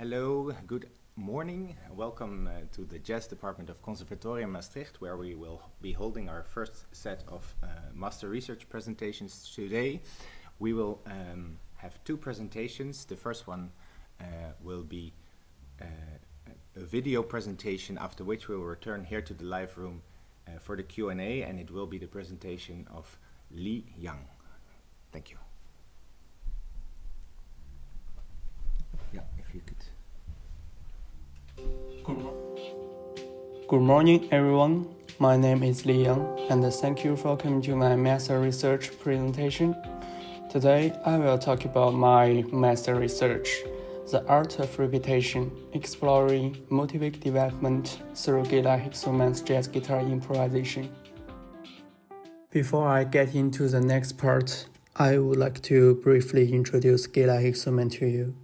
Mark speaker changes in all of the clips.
Speaker 1: Hello, good morning. Welcome to the Jazz Department of Conservatorium Maastricht, where we will be holding our first set of master research presentations today. We will have two presentations. The first one will be a video presentation, after which we will return here to the live room for the Q&A, and it will be the presentation of Li Yang. Thank you. Yeah, if you could.
Speaker 2: Good morning, everyone. My name is Li Yang, and thank you for coming to my master research presentation. Today, I will talk about my master research, the art of repetition, exploring motivic development through Gilad Hekselman's jazz guitar improvisation. Before I get into the next part, I would like to briefly introduce Gilad Hekselman to you.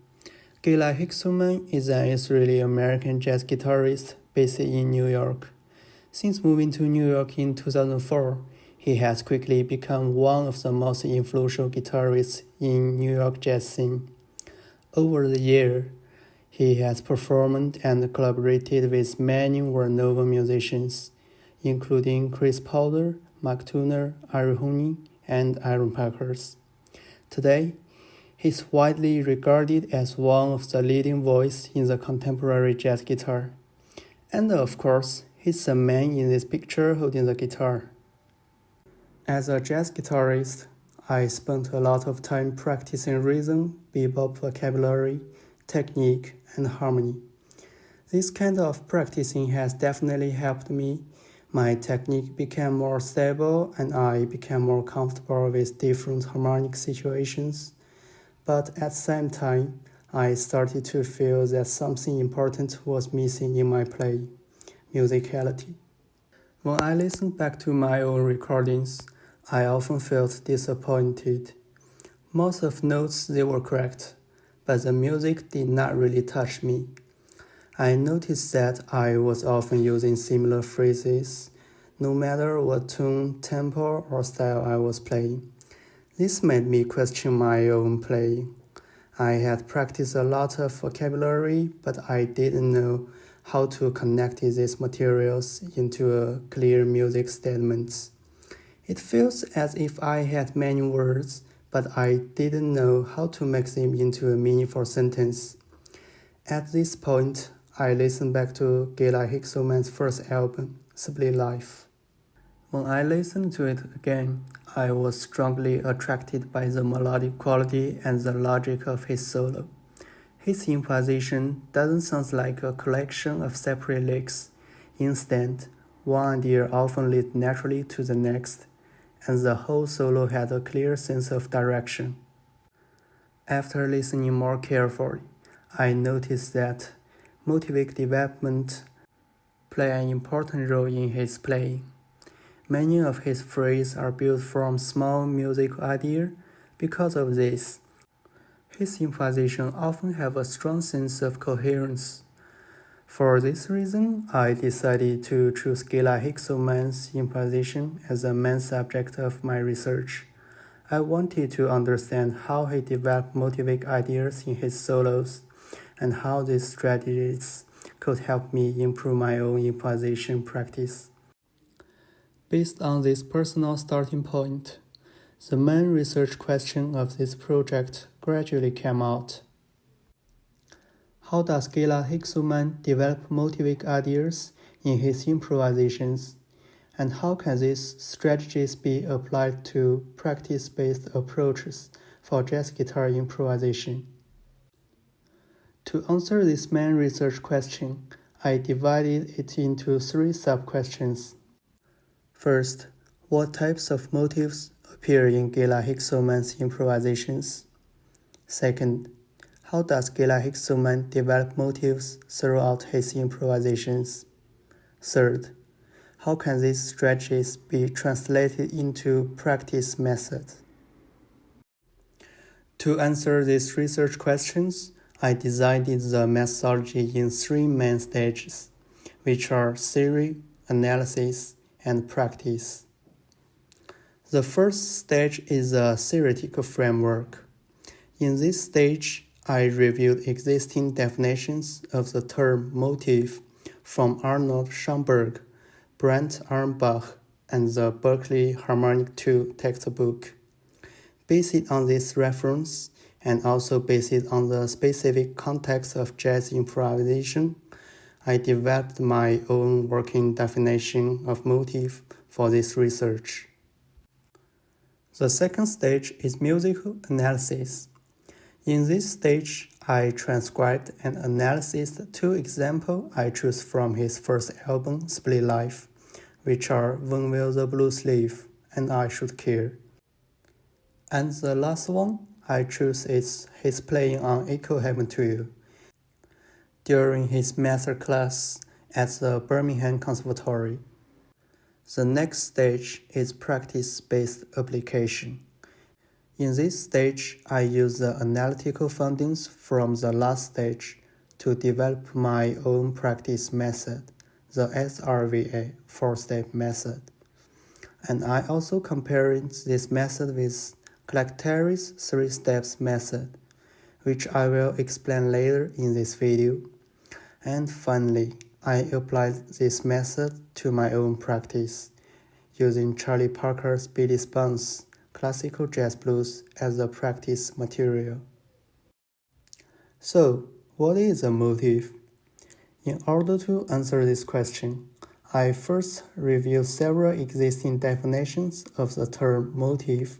Speaker 2: Gilad Hekselman is an Israeli-American jazz guitarist based in New York. Since moving to New York in 2004, he has quickly become one of the most influential guitarists in New York jazz scene. Over the years, he has performed and collaborated with many well-known musicians, including Chris Powder, Mark Turner, Ari Honig, and Aaron Parkhurst. Today, he is widely regarded as one of the leading voices in the contemporary jazz guitar. And of course, he's the man in this picture holding the guitar. As a jazz guitarist, I spent a lot of time practicing rhythm, bebop vocabulary, technique, and harmony. This kind of practicing has definitely helped me. My technique became more stable and I became more comfortable with different harmonic situations. But at the same time, I started to feel that something important was missing in my play, musicality. When I listen back to my own recordings, I often felt disappointed. Most of the notes, they were correct, but the music did not really touch me. I noticed that I was often using similar phrases, no matter what tune, tempo, or style I was playing. This made me question my own playing. I had practiced a lot of vocabulary, but I didn't know how to connect these materials into a clear music statements. It feels as if I had many words, but I didn't know how to make them into a meaningful sentence. At this point, I listened back to Gilad Hekselman's first album, S.R.V.A. Life. When I listened to it again, I was strongly attracted by the melodic quality and the logic of his solo. His improvisation doesn't sound like a collection of separate licks. Instead, one idea often leads naturally to the next, and the whole solo had a clear sense of direction. After listening more carefully, I noticed that motivic development plays an important role in his playing. Many of his phrases are built from small musical ideas. Because of this, his improvisation often have a strong sense of coherence. For this reason, I decided to choose Gilad Hekselman's improvisation as the main subject of my research. I wanted to understand how he developed motivic ideas in his solos, and how these strategies could help me improve my own improvisation practice. Based on this personal starting point, the main research question of this project gradually came out. How does Gilad Hekselman develop motivic ideas in his improvisations, and how can these strategies be applied to practice-based approaches for jazz guitar improvisation? To answer this main research question, I divided it into three sub-questions. First, what types of motifs appear in Gilad Hekselman's improvisations? Second, how does Gilad Hekselman develop motifs throughout his improvisations? Third, how can these strategies be translated into practice methods? To answer these research questions, I divided the methodology in three main stages, which are theory, analysis, and practice. The first stage is a theoretical framework. In this stage, I reviewed existing definitions of the term motif from Arnold Schoenberg, Brent Armbach, and the Berkeley Harmonic 2 textbook. Based on this reference, and also based on the specific context of jazz improvisation, I developed my own working definition of motif for this research. The second stage is musical analysis. In this stage, I transcribed and analyzed two examples I chose from his first album, Split Life, which are When Will the Blues Leave and I Should Care. And the last one I chose is his playing on Echo Heaven to You during his master class at the Birmingham Conservatory. The next stage is practice-based application. In this stage, I use the analytical findings from the last stage to develop my own practice method, the S.R.V.A. 4-step method. And I also compared this method with Guitarist's 3-steps method, which I will explain later in this video. And finally, I applied this method to my own practice, using Charlie Parker's Billie classical jazz blues as the practice material. So, what is a motif? In order to answer this question, I first reviewed several existing definitions of the term motif.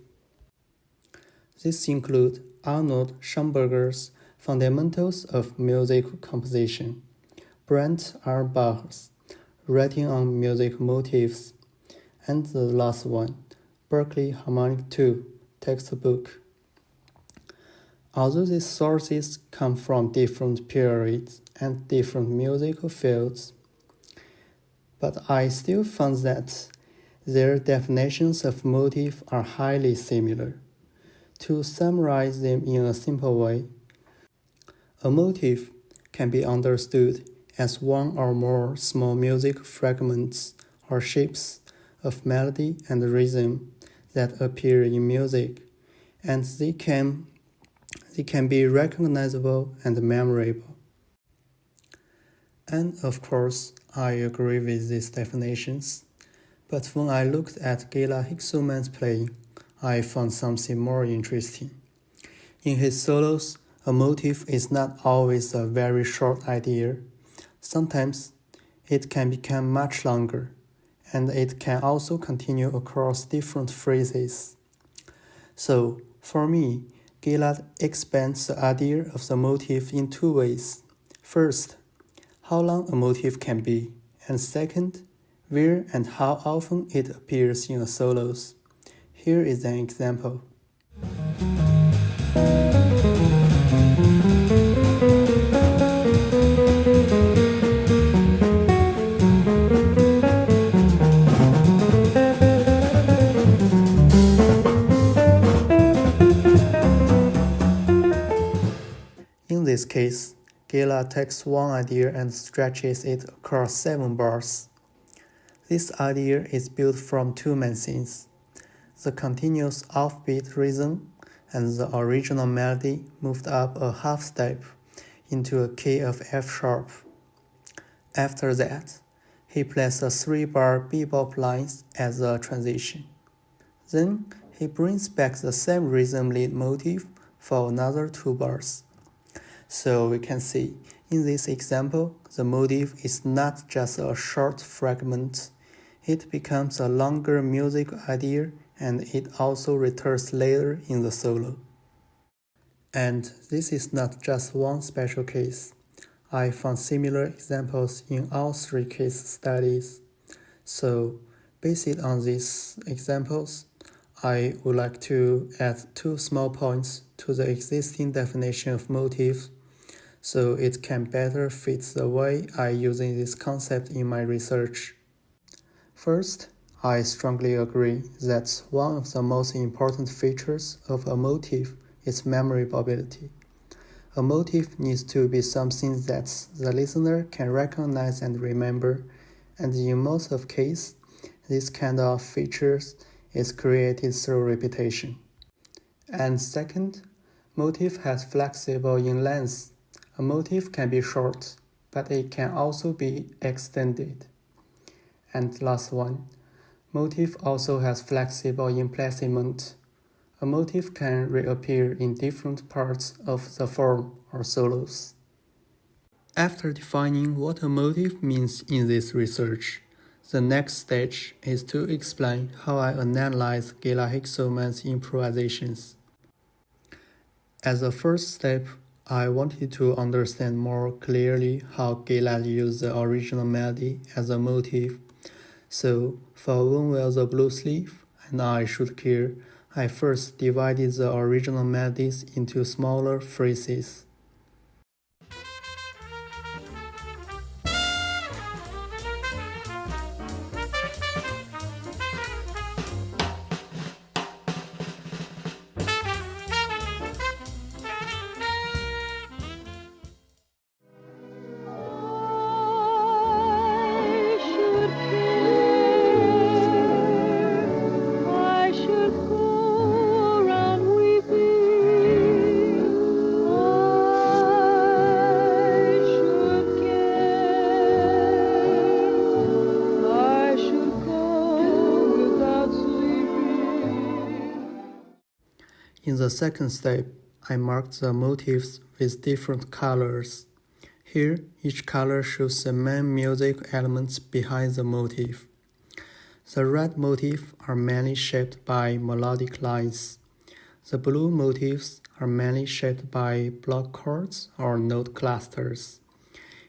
Speaker 2: These include Arnold Schoenberger's Fundamentals of Music Composition, Brent Armbach's Writing on Music Motifs, and the last one, Berkeley Harmonic 2 textbook. Although these sources come from different periods and different musical fields, but I still found that their definitions of motif are highly similar. To summarize them in a simple way, a motif can be understood as one or more small music fragments or shapes of melody and rhythm that appear in music, and they can be recognizable and memorable. And of course, I agree with these definitions, but when I looked at Gilad Hekselman's playing, I found something more interesting. In his solos, a motif is not always a very short idea. Sometimes it can become much longer, and it can also continue across different phrases. So, for me, Gilad expands the idea of the motif in two ways. First, how long a motif can be, and second, where and how often it appears in the solos. Here is an example. In this case, Gilad takes one idea and stretches it across 7 bars. This idea is built from two main things: the continuous offbeat rhythm and the original melody moved up a half step into a key of F sharp. After that, he plays a 3-bar bebop lines as a transition. Then he brings back the same rhythm lead motif for another 2 bars. So we can see, in this example, the motif is not just a short fragment. It becomes a longer music idea, and it also returns later in the solo. And this is not just one special case. I found similar examples in all 3 case studies. So, based on these examples, I would like to add 2 small points to the existing definition of motif, so it can better fit the way I using this concept in my research. First, I strongly agree that one of the most important features of a motif is memorability. A motif needs to be something that the listener can recognize and remember, and in most of cases, this kind of features is created through repetition. And second, Motif has flexible in length. A motif can be short, but it can also be extended. And last one, motif also has flexible in placement. A motif can reappear in different parts of the form or solos. After defining what a motif means in this research, the next stage is to explain how I analyze Gilad Hekselman's improvisations. As a first step, I wanted to understand more clearly how Gilad used the original melody as a motif. So, for When Will the Blue Sleep and I Should Care, I first divided the original melodies into smaller phrases. In the second step, I marked the motifs with different colors. Here, each color shows the main music elements behind the motif. The red motifs are mainly shaped by melodic lines. The blue motifs are mainly shaped by block chords or note clusters.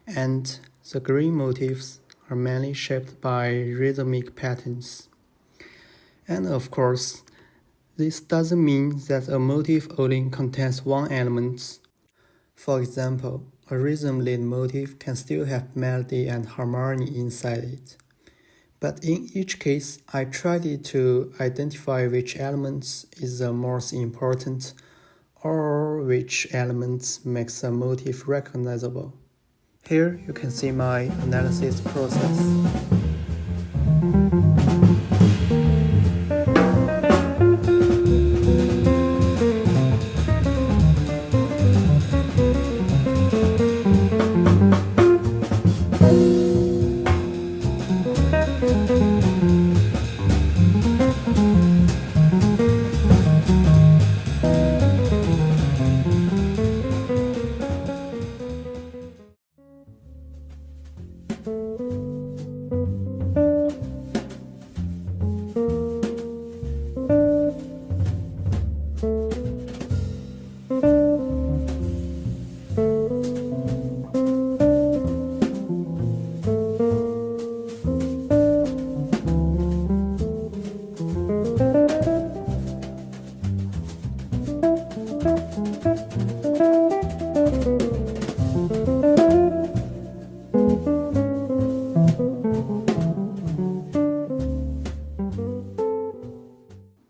Speaker 2: And the green motifs are mainly shaped by rhythmic patterns. And of course, this doesn't mean that a motif only contains one element. For example, a rhythm-lead motif can still have melody and harmony inside it. But in each case, I tried to identify which elements is the most important or which elements makes a motif recognizable. Here you can see my analysis process.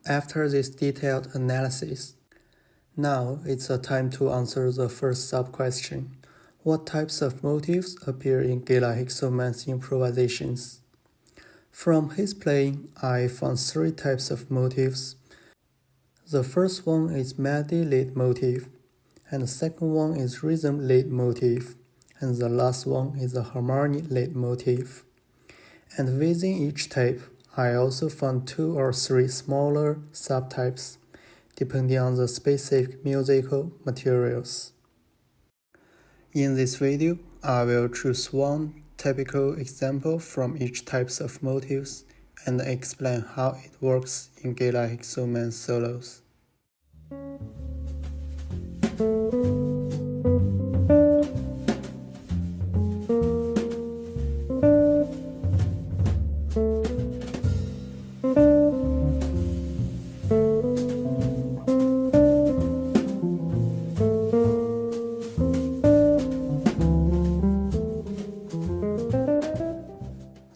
Speaker 2: After this detailed analysis, now it's a time to answer the first sub-question. What types of motifs appear in Gilad Hekselman's improvisations? From his playing, I found three types of motifs. The first one is melody lead motif, and the second one is rhythm lead motif, and the last one is a harmony lead motif. And within each type, I also found 2 or 3 smaller subtypes, depending on the specific musical materials. In this video, I will choose one typical example from each types of motifs and explain how it works in Gilad Hekselman solos.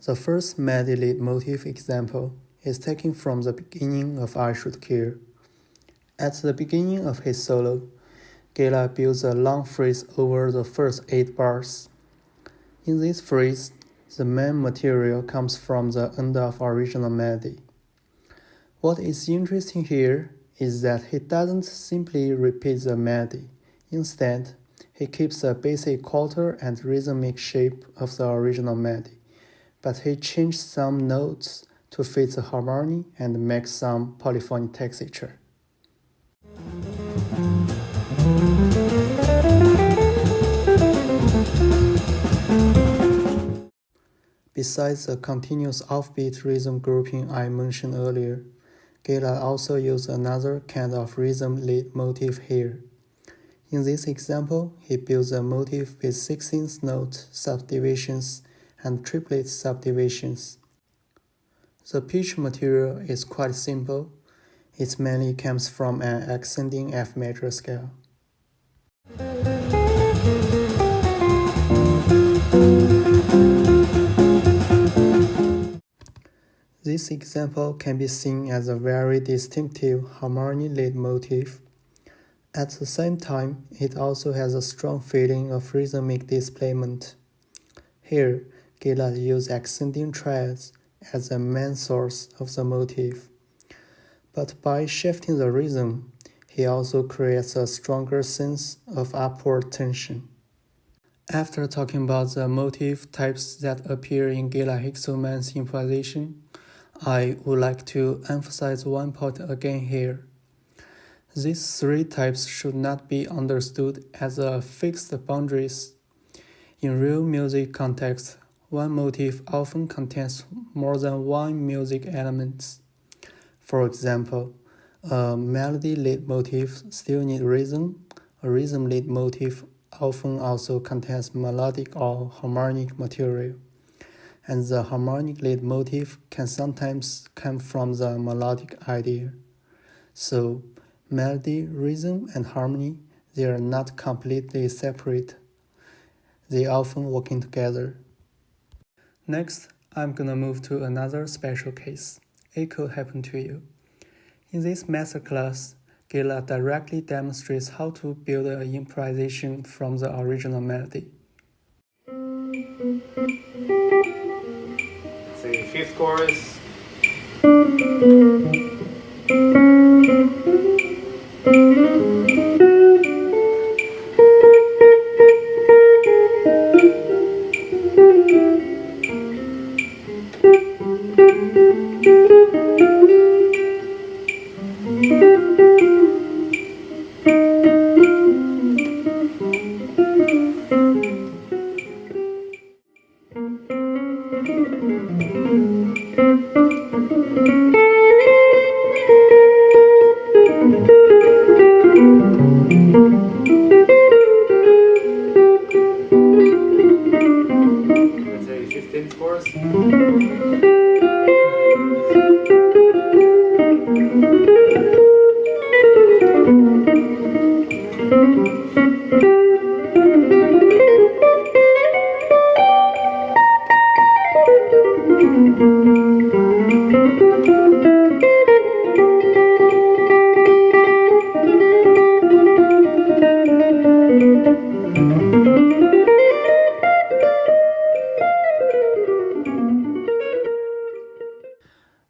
Speaker 2: The first melody lead motif example is taken from the beginning of I Should Care. At the beginning of his solo, Gilad builds a long phrase over the first 8 bars. In this phrase, the main material comes from the end of original melody. What is interesting here is that he doesn't simply repeat the melody. Instead, he keeps the basic quarter and rhythmic shape of the original melody, but he changes some notes to fit the harmony and makes some polyphonic texture. Besides the continuous offbeat rhythm grouping I mentioned earlier, Gilad also used another kind of rhythm lead motif here. In this example, he builds a motif with 16th note subdivisions and triplet subdivisions. The pitch material is quite simple. It mainly comes from an ascending F major scale. This example can be seen as a very distinctive harmony lead motif. At the same time, it also has a strong feeling of rhythmic displacement. Here, Gilad used ascending triads as the main source of the motif. But by shifting the rhythm, he also creates a stronger sense of upward tension. After talking about the motif types that appear in Gilad Hekselman's improvisation, I would like to emphasize one point again here. These three types should not be understood as a fixed boundaries. In real music context, one motif often contains more than one music element. For example, a melody lead motif still needs rhythm. A rhythm lead motif often also contains melodic or harmonic material, and the harmonic lead motif can sometimes come from the melodic idea. So, melody, rhythm, and harmony, they are not completely separate. They often working together. Next, I'm gonna move to another special case. It could happen to you. In this masterclass, Gilad directly demonstrates how to build an improvisation from the original melody.
Speaker 1: Say fifth chorus. Say 15th chorus.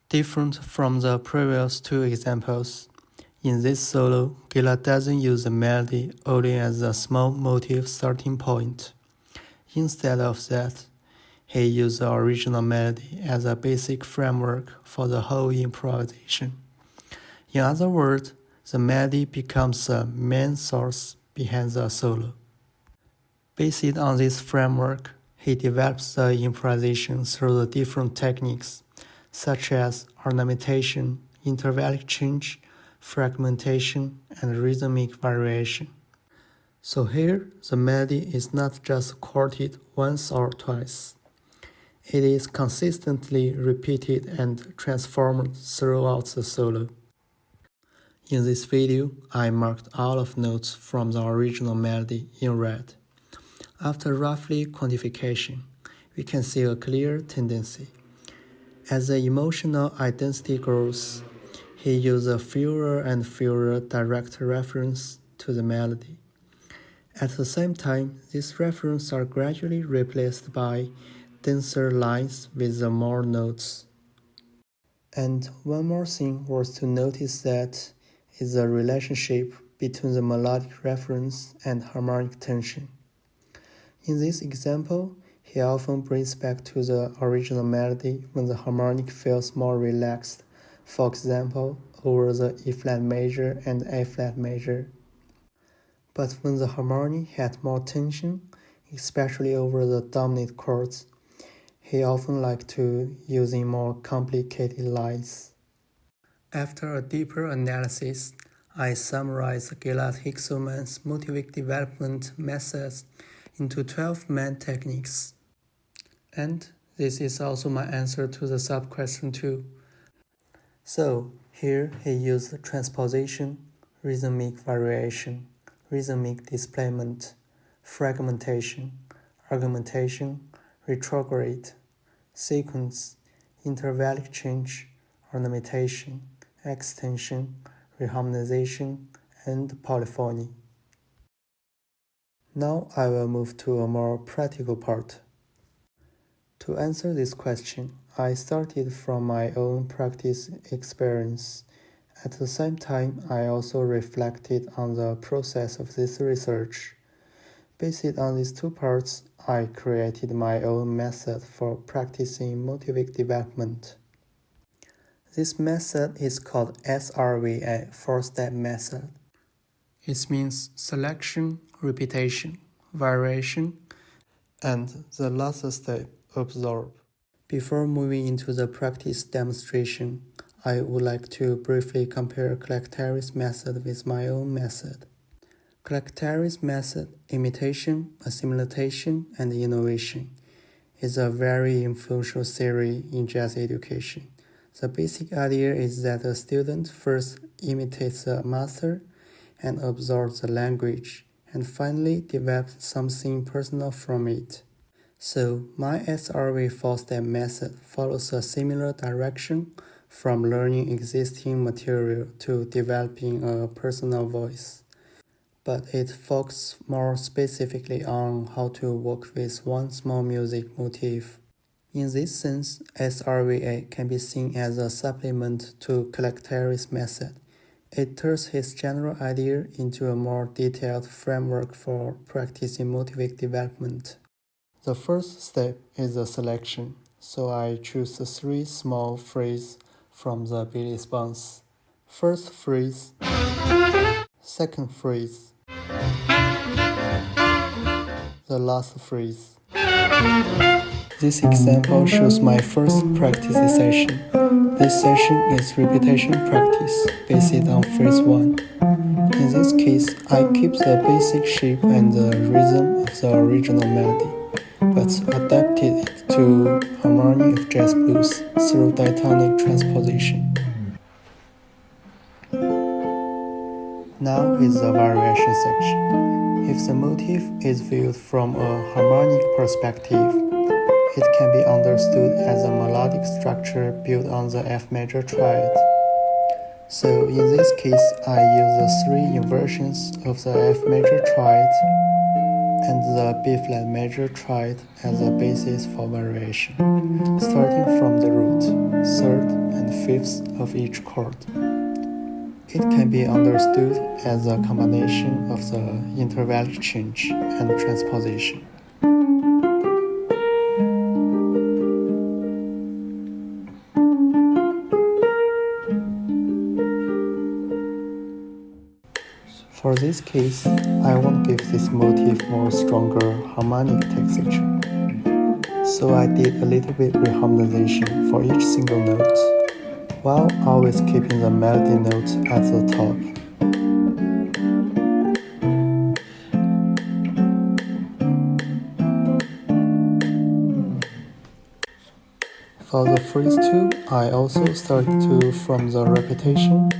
Speaker 2: Different from the previous two examples, in this solo, Gilad doesn't use the melody only as a small motif starting point. Instead of that, he used the original melody as a basic framework for the whole improvisation. In other words, the melody becomes the main source behind the solo. Based on this framework, he develops the improvisation through the different techniques, such as ornamentation, intervallic change, fragmentation, and rhythmic variation. So here, the melody is not just quoted once or twice. It is consistently repeated and transformed throughout the solo. In this video, I marked all of notes from the original melody in red. After roughly quantification, we can see a clear tendency. As the emotional identity grows, he uses fewer and fewer direct references to the melody. At the same time, these references are gradually replaced by denser lines with more notes. And one more thing worth to notice that is the relationship between the melodic reference and harmonic tension. In this example, he often brings back to the original melody when the harmonic feels more relaxed, for example, over the E-flat major and A-flat major. But when the harmony had more tension, especially over the dominant chords, he often liked to use in more complicated lines. After a deeper analysis, I summarized Gilad Hekselman's motivic development methods into 12 main techniques. And this is also my answer to the sub-question 2. So, here he used transposition, rhythmic variation, rhythmic displacement, fragmentation, augmentation, retrograde, sequence, intervallic change, ornamentation, extension, reharmonization, and polyphony. Now I will move to a more practical part. To answer this question, I started from my own practice experience. At the same time, I also reflected on the process of this research. Based on these two parts, I created my own method for practicing motivic development. This method is called S.R.V.A, 4-step method. It means selection, repetition, variation, and the last step, absorb. Before moving into the practice demonstration, I would like to briefly compare classifies method with my own method. Classifies method, imitation, assimilation, and innovation, is a very influential theory in jazz education. The basic idea is that a student first imitates the master and absorbs the language, and finally develops something personal from it. So, my S.R.V. 4-step method follows a similar direction from learning existing material to developing a personal voice. But it focuses more specifically on how to work with one small music motif. In this sense, S.R.V.A. can be seen as a supplement to classifies method. It turns his general idea into a more detailed framework for practicing motivic development. The first step is the selection, so I choose the 3 small phrases from the Billie response. First phrase, second phrase, the last phrase. This example shows my first practice session. This session is repetition practice based on phrase 1. In this case, I keep the basic shape and the rhythm of the original melody, but adapted it to harmony of jazz blues through diatonic transposition. Now is the variation section. If the motif is viewed from a harmonic perspective, it can be understood as a melodic structure built on the F major triad. So in this case, I use the 3 inversions of the F major triad and the B-flat major triad as a basis for variation, starting from the root, 3rd and 5th of each chord. It can be understood as a combination of the intervallic change and transposition. For this case, I want to give this motif more stronger harmonic texture. So I did a little bit reharmonization for each single note, while always keeping the melody note at the top. For the phrase 2, I also started from the repetition.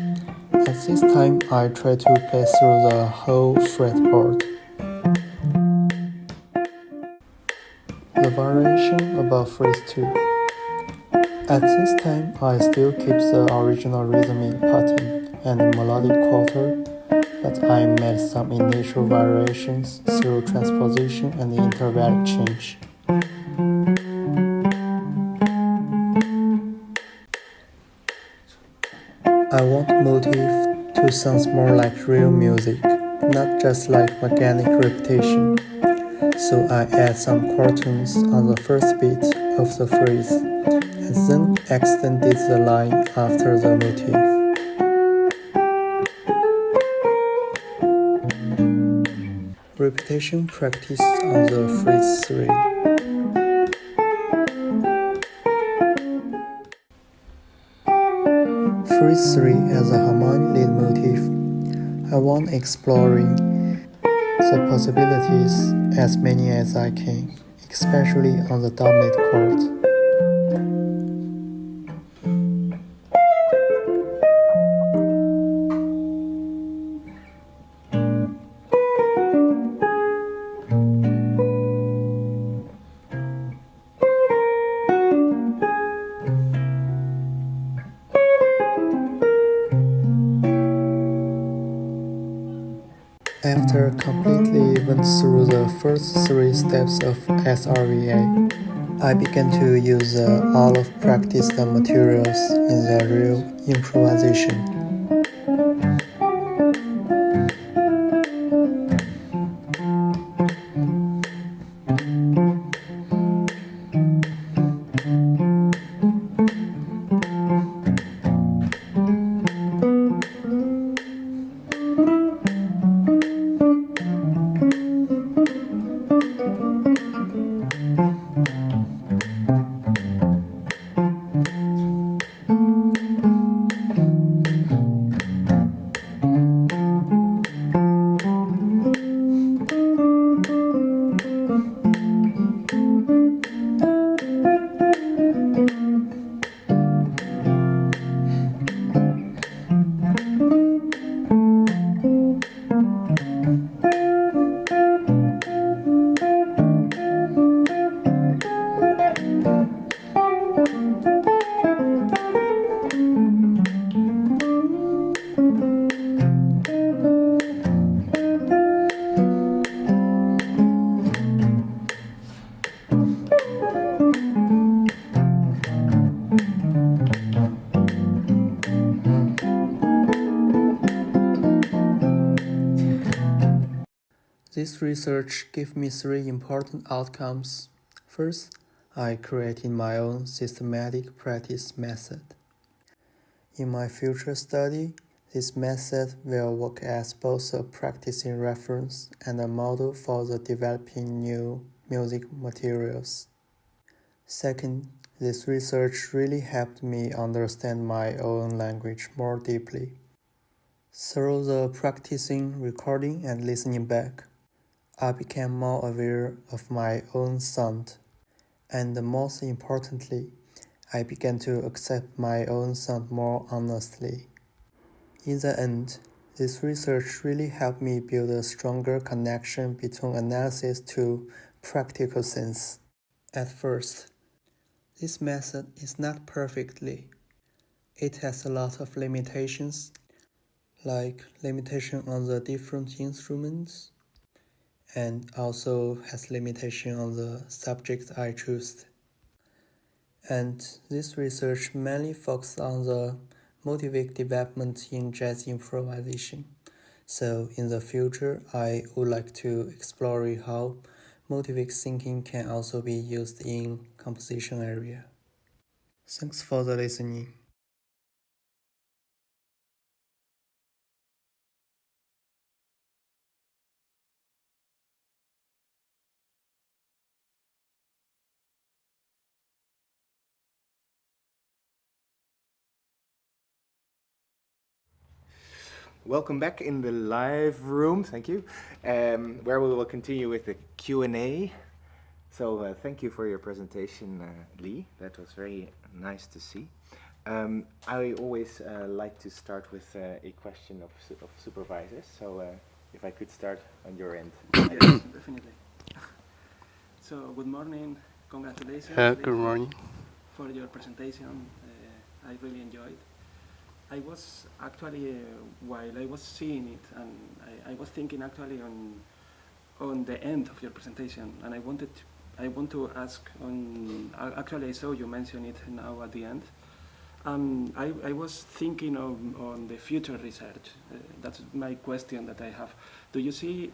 Speaker 2: At this time, I try to play through the whole fretboard. The variation about phrase 2. At this time, I still keep the original rhythmic pattern and melodic quarter, but I made some initial variations through transposition and intervallic change. I want motif to which sounds more like real music, not just like mechanic repetition. So I add some chords on the first beat of the phrase, and then extended the line after the motif. Repetition practiced on the phrase 3. Phrase 3 as a harmonic lead motif. I want exploring the possibilities as many as I can, especially on the dominant chord. After completely went through the first 3 steps of S.R.V.A, I began to use all of practiced materials in the real improvisation. This research gave me 3 important outcomes. First, I created my own systematic practice method. In my future study, this method will work as both a practicing reference and a model for the developing new music materials. Second, this research really helped me understand my own language more deeply. Through the practicing, recording, and listening back, I became more aware of my own sound, and most importantly, I began to accept my own sound more honestly. In the end, this research really helped me build a stronger connection between analysis to practical sense. At first, this method is not perfectly. It has a lot of limitations, like limitation on the different instruments, and also has limitation on the subject I choose. And this research mainly focused on the motivic development in jazz improvisation. So in the future, I would like to explore how motivic thinking can also be used in composition area. Thanks for the listening.
Speaker 1: Welcome back in the live room, thank you, where we will continue with the Q&A. So thank you for your presentation, Lee. That was very nice to see. I always like to start with a question of supervisors. So if I could start on your end.
Speaker 3: Yes, definitely. So good morning, congratulations.
Speaker 2: Good morning.
Speaker 3: For your presentation. I really enjoyed. I was actually, while I was seeing it, and I was thinking actually on the end of your presentation, and I want to ask on. Actually, I saw you mention it now at the end, I was thinking on the future research. That's my question that I have. Do you see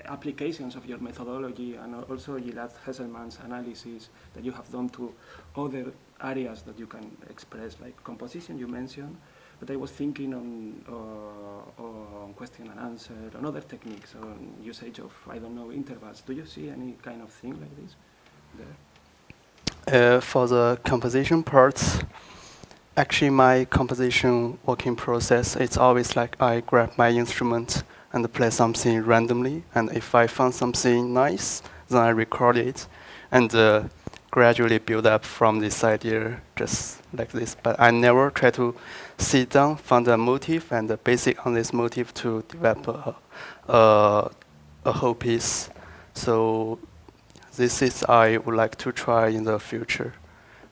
Speaker 3: applications of your methodology and also Gilad Hekselman's analysis that you have done to other areas that you can express, like composition you mentioned, but I was thinking on question and answer, on other techniques, on usage of, I don't know, intervals. Do you see any kind of thing like this there?
Speaker 2: For the composition parts, actually my composition working process, it's always like I grab my instrument and play something randomly, and if I find something nice, then I record it, and gradually build up from this idea, just like this. But I never try to sit down, find a motive, and base it on this motive to develop a whole piece. So this is I would like to try in the future.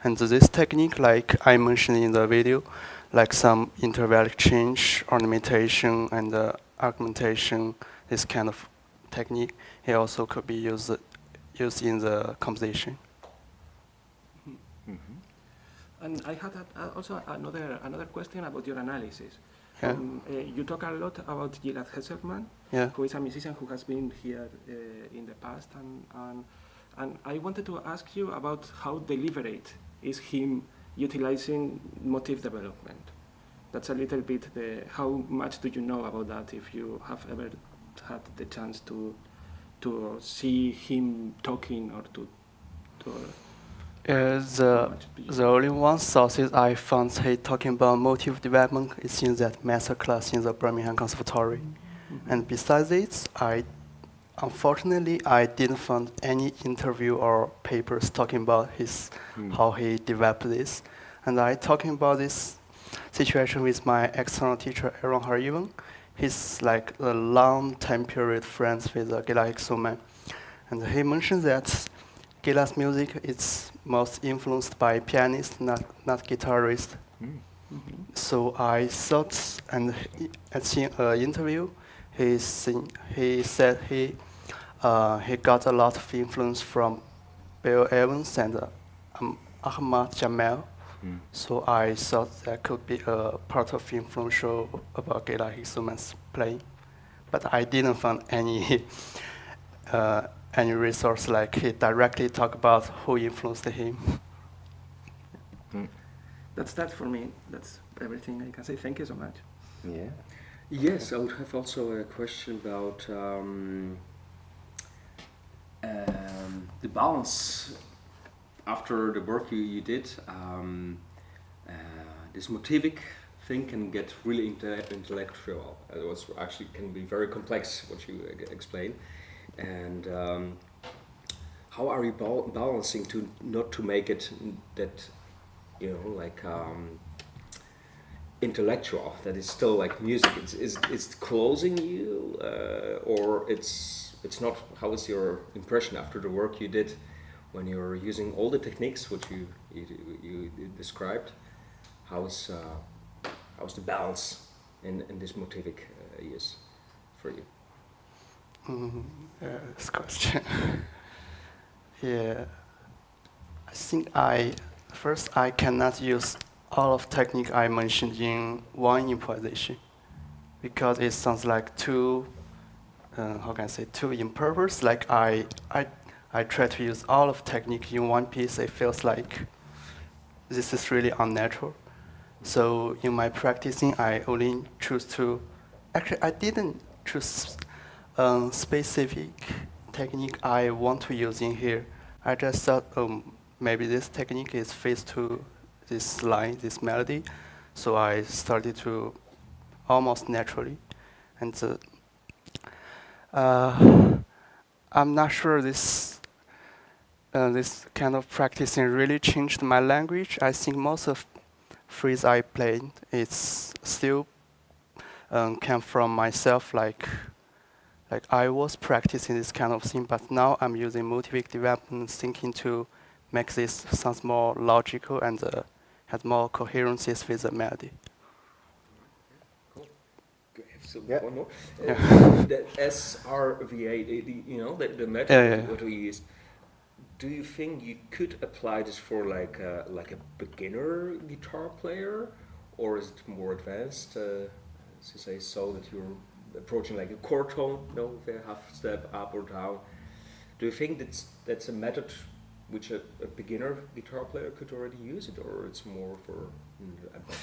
Speaker 2: And this technique, like I mentioned in the video, like some intervallic change, ornamentation, and augmentation, this kind of technique, it also could be used in the composition.
Speaker 3: And I had also another question about your analysis.
Speaker 2: Yeah.
Speaker 3: You talk a lot about Gilad Hekselman,
Speaker 2: Yeah.
Speaker 3: who is a musician who has been here in the past, and I wanted to ask you about how deliberate is him utilizing motif development. That's a little bit how much do you know about that, if you have ever had the chance to see him talking or to
Speaker 2: The only one sources I found he talking about motive development is in that master class in the Birmingham Conservatory. And besides it, unfortunately, I didn't find any interview or papers talking about how he developed this. And I talking about this situation with my external teacher, S.R.V.A. He's like a long time period friends with Gilad Hekselman. And he mentioned that Gilad's music is most influenced by pianist, not guitarist. So I thought, and at an interview, he said he got a lot of influence from Bill Evans and Ahmad Jamal. So I thought that could be a part of influential about Gilad Hekselman's playing, but I didn't find any resource like he directly talk about who influenced him.
Speaker 3: That's that for me. That's everything I can say. Thank you so much.
Speaker 1: Yeah.
Speaker 4: Yes, I would have also a question about the balance after the work you did. This motivic thing can get really intellectual. It was actually can be very complex, what you explain. And how are you balancing to not to make it that, like intellectual, that is still like music? It's closing you, or it's not? How is your impression after the work you did when you're using all the techniques which you described? How's the balance in this motivic use for you?
Speaker 2: This question. Yeah, I think I cannot use all of technique I mentioned in one improvisation because it sounds like too impervious. Like I try to use all of technique in one piece. It feels like this is really unnatural. So in my practicing, I only choose to. Actually, I didn't choose specific technique I want to use in here. I just thought maybe this technique is fits to this line, this melody. So I started to almost naturally. And I'm not sure this kind of practicing really changed my language. I think most of phrase I played, it's still came from myself, like I was practicing this kind of thing, but now I'm using motivic development thinking to make this sounds more logical and has more coherences with the melody.
Speaker 4: Cool. One more.
Speaker 2: Yeah.
Speaker 4: The S.R.V.A, the method what we use. do you think you could apply this for like a beginner guitar player, or is it more advanced? As you say, so that you're approaching like a chord tone, if a half step up or down. Do you think that's a method which a beginner guitar player could already use it, or it's more for advanced?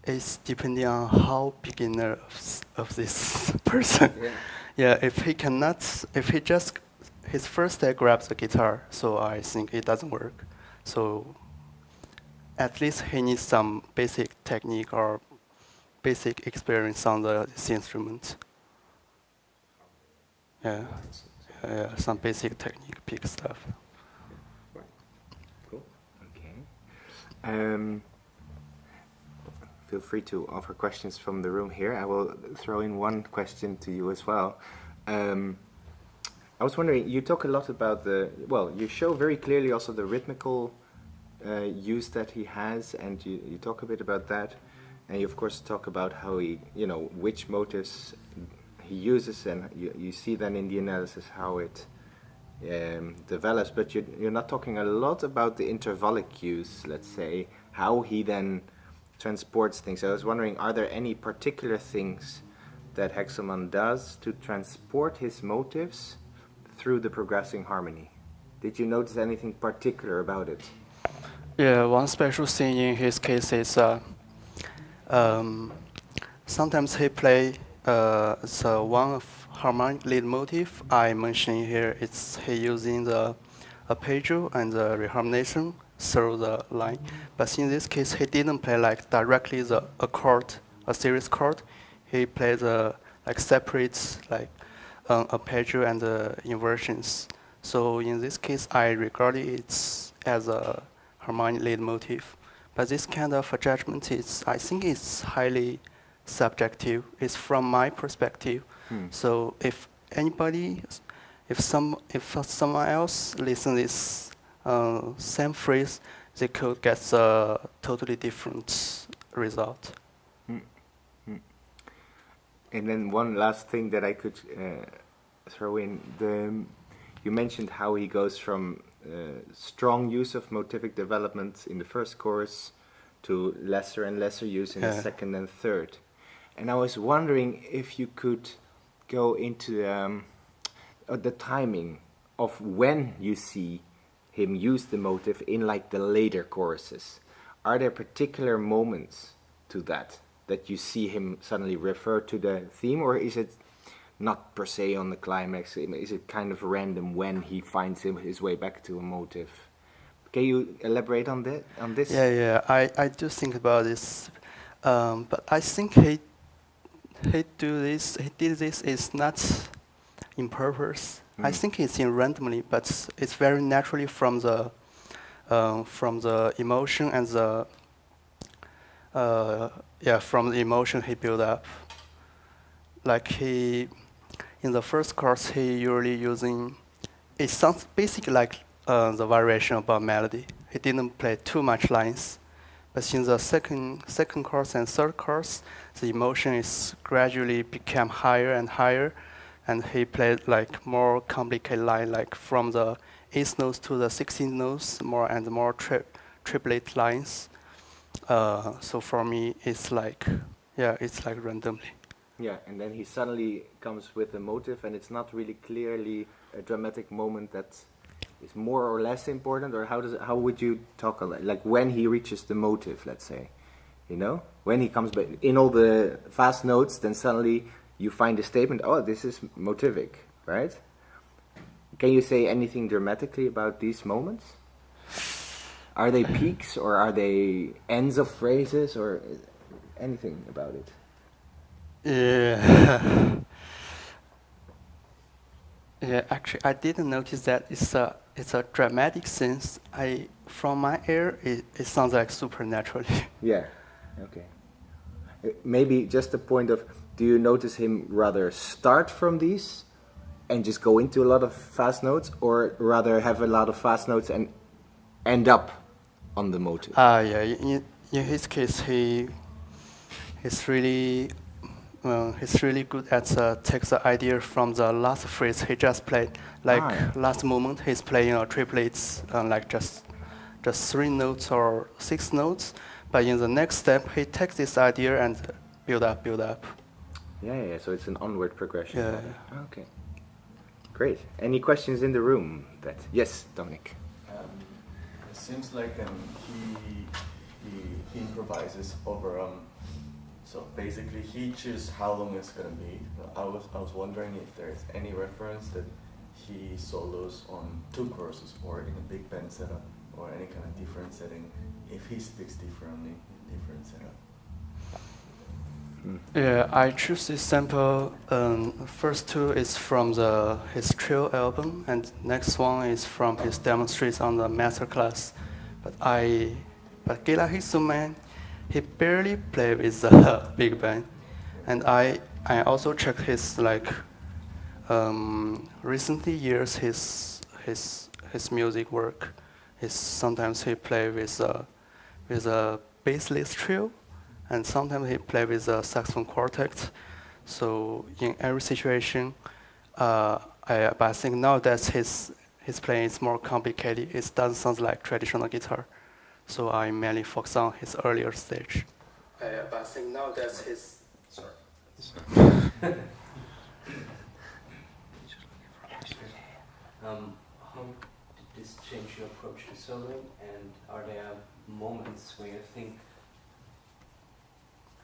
Speaker 2: It's depending on how beginner of this person. Yeah, if he just his first day grabs the guitar, so I think it doesn't work. So at least he needs some basic technique or basic experience on this instrument. Yeah, some basic technique, pick stuff.
Speaker 4: Right. Cool.
Speaker 1: Okay. Feel free to offer questions from the room here. I will throw in one question to you as well. I was wondering, you talk a lot about you show very clearly also the rhythmical use that he has, and you talk a bit about that. And you of course talk about how he, which motives he uses, and you see then in the analysis how it develops, but you're not talking a lot about the intervallic use, let's say, how he then transports things. I was wondering, are there any particular things that Hekselman does to transport his motives through the progressing harmony? Did you notice anything particular about it?
Speaker 2: Yeah, one special thing in his case is sometimes he play so one of harmonic lead motif I mentioned here. It's he using the arpeggio and the reharmonization through the line, but in this case he didn't play like directly a chord, a series chord. He played like separate like arpeggio and inversions. So in this case I regard it as a harmonic lead motif. But this kind of judgment I think it's highly subjective. It's from my perspective. So if someone else listen this same phrase, they could get a totally different result.
Speaker 1: And then one last thing that I could throw in, you mentioned how he goes from strong use of motivic development in the first course to lesser and lesser use in the second and third. And I was wondering if you could go into the timing of when you see him use the motive in like the later choruses. Are there particular moments to that you see him suddenly refer to the theme, or is it not per se on the climax? Is it kind of random when he finds his way back to a motive? Can you elaborate on this?
Speaker 2: Yeah, I do think about this, but I think he did this is not in purpose. I think it's in randomly, but it's very naturally from the emotion and from the emotion he built up. Like in the first course, he usually using, it sounds basically like the variation about melody. He didn't play too much lines. But in the second course and third course, the emotion is gradually become higher and higher, and he played like more complicated line, like from the 8th notes to the 16th notes, more and more triplet lines. So for me, it's like randomly.
Speaker 1: Yeah, and then he suddenly comes with a motive, and it's not really clearly a dramatic moment that is more or less important, or how would you talk like when he reaches the motive, let's say, when he comes back in all the fast notes, then suddenly you find a statement, oh, this is motivic, right? Can you say anything dramatically about these moments? Are they peaks, or are they ends of phrases, or anything about it?
Speaker 2: Yeah. Yeah, actually, I didn't notice that it's a dramatic sense. From my ear, it sounds like supernatural.
Speaker 1: Yeah. Okay. Maybe just a point of, do you notice him rather start from these and just go into a lot of fast notes, or rather have a lot of fast notes and end up on the motive?
Speaker 2: Yeah. In his case, he's really he's really good at take the idea from the last phrase he just played. Like last moment, he's playing triplets, like just 3 notes or 6 notes. But in the next step, he takes this idea and build up.
Speaker 1: Yeah. So it's an onward progression.
Speaker 2: Yeah.
Speaker 1: Okay. Great. Any questions in the room? Yes, Dominic.
Speaker 5: It seems like he improvises over. So basically, he chooses how long it's gonna be. I was wondering if there is any reference that he solos on 2 choruses or in a big band setup or any kind of different setting. If he speaks differently in different setup.
Speaker 2: Yeah, I choose this sample. First 2 is from his trio album, and next one is from his demonstrates on the masterclass. But Gilad Hekselman, he barely played with the big band, and I also checked his recently years his music work. Sometimes he play with a bassless trio, and sometimes he play with a saxophone quartet. So in every situation, but I think now that his playing is more complicated. It doesn't sound like traditional guitar. So I mainly focus on his earlier stage. But I think now that his
Speaker 6: how did this change your approach to soloing, and are there moments where you think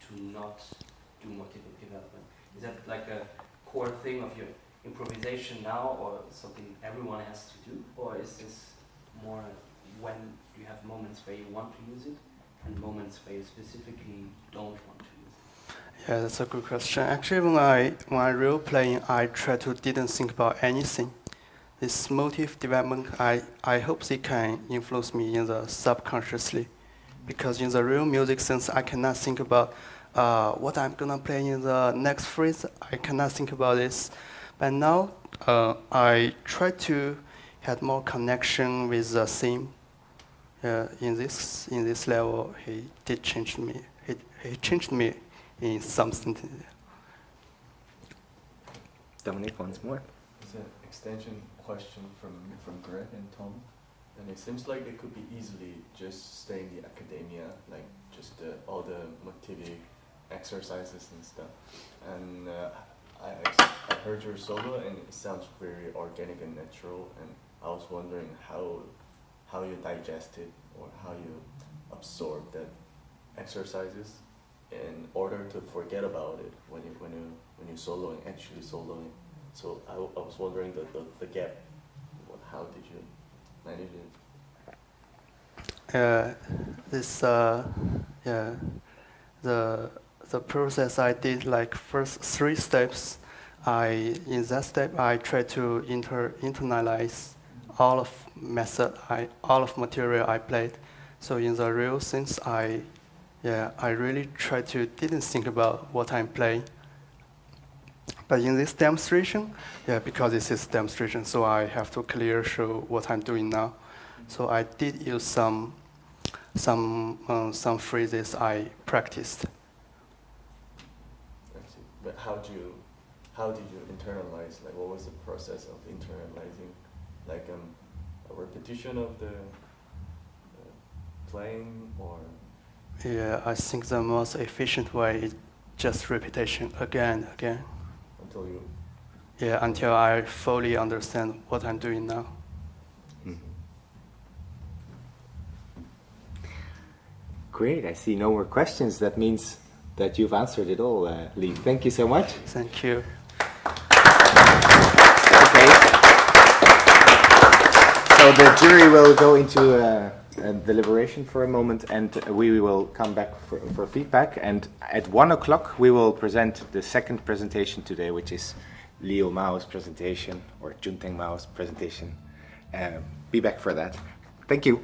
Speaker 6: to not do motivic development? Is that like a core thing of your improvisation now, or something everyone has to do, or is this more when you have moments where you want to use it and moments where you specifically don't want to use it?
Speaker 2: Yeah, that's a good question. Actually, when I real playing, I try to didn't think about anything. This motive development, I hope they can influence me in the subconsciously, because in the real music sense, I cannot think about what I'm gonna play in the next phrase. I cannot think about this. But now I try to have more connection with the theme. In this level, he did change me. He changed me in something.
Speaker 1: Dominic, once more.
Speaker 5: It's an extension question from Greg and Tom, and it seems like it could be easily just stay in the academia, like just all the motivic exercises and stuff. And I heard your solo, and it sounds very organic and natural. And I was wondering how you digest it or how you absorb that exercises in order to forget about it when you soloing, actually soloing. So I was wondering the gap. How did you manage
Speaker 2: it? The process I did, like first 3 steps. In that step I try to internalize all of material I played. So in the real sense, I really try to didn't think about what I'm playing. But in this demonstration, because this is demonstration, so I have to clearly show what I'm doing now. So I did use some phrases I practiced.
Speaker 5: I see. But how did you internalize? Like, what was the process of internalizing? Like a repetition of the playing, or?
Speaker 2: Yeah, I think the most efficient way is just repetition again.
Speaker 5: Until you.
Speaker 2: Yeah, until I fully understand what I'm doing now.
Speaker 1: Great, I see no more questions. That means that you've answered it all, Lee. Thank you so much.
Speaker 2: Thank you.
Speaker 1: Okay. So the jury will go into a deliberation for a moment, and we will come back for feedback. And at 1 o'clock, we will present the second presentation today, which is Leo Mao's presentation, or Junteng Mao's presentation. Be back for that. Thank you.